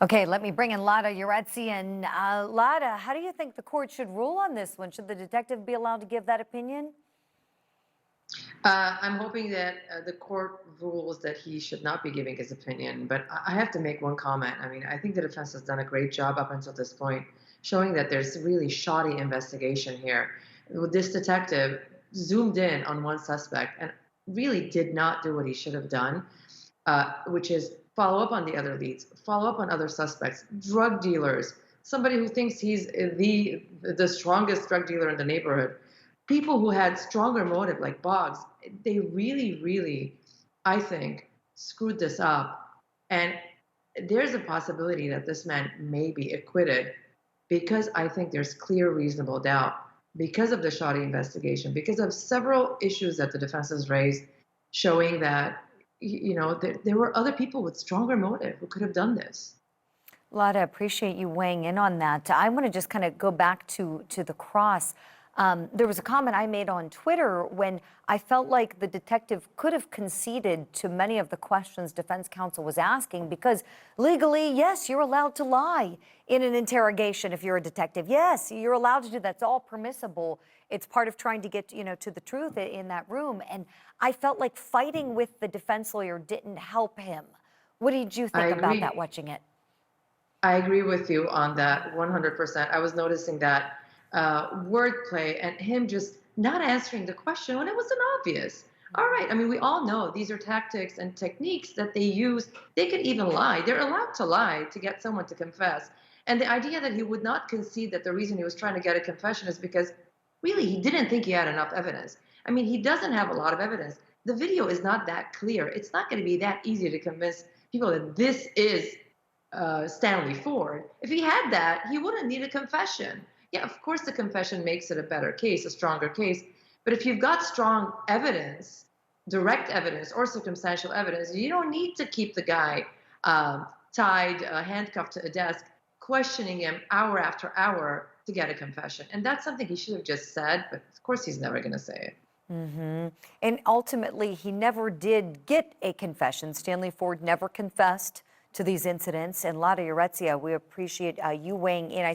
Okay, let me bring in Lara Yeretsian. Lara, how do you think the court should rule on this one? Should the detective be allowed to give that opinion? I'm hoping that the court rules that he should not be giving his opinion. But I have to make one comment. I mean, I think the defense has done a great job up until this point, showing that there's really shoddy investigation here. This detective zoomed in on one suspect and really did not do what he should have done, which is follow up on the other leads, follow up on other suspects, drug dealers, somebody who thinks he's the strongest drug dealer in the neighborhood, people who had stronger motive like Boggs. They really, really, I think, screwed this up. And there's a possibility that this man may be acquitted because I think there's clear, reasonable doubt because of the shoddy investigation, because of several issues that the defense has raised, showing that there were other people with stronger motive who could have done this. Lara, appreciate you weighing in on that. I want to just kind of go back to the cross. There was a comment I made on Twitter when I felt like the detective could have conceded to many of the questions defense counsel was asking, because legally, yes, you're allowed to lie in an interrogation if you're a detective. Yes, you're allowed to do that. It's all permissible. It's part of trying to get, to the truth in that room. And I felt like fighting with the defense lawyer didn't help him. What did you I think about agree. that watching it? I agree with you on that 100%. I was noticing that wordplay and him just not answering the question when it wasn't obvious. All right, I mean, we all know these are tactics and techniques that they use. They could even lie. They're allowed to lie to get someone to confess. And the idea that he would not concede that the reason he was trying to get a confession is because really he didn't think he had enough evidence. I mean, he doesn't have a lot of evidence. The video is not that clear. It's not going to be that easy to convince people that this is Stanley Ford. If he had that, he wouldn't need a confession. Yeah, of course, the confession makes it a better case, a stronger case. But if you've got strong evidence, direct evidence, or circumstantial evidence, you don't need to keep the guy tied, handcuffed to a desk, questioning him hour after hour to get a confession. And that's something he should have just said, but of course, he's never going to say it. And ultimately, he never did get a confession. Stanley Ford never confessed to these incidents. And Lara Yeretsian, we appreciate you weighing in.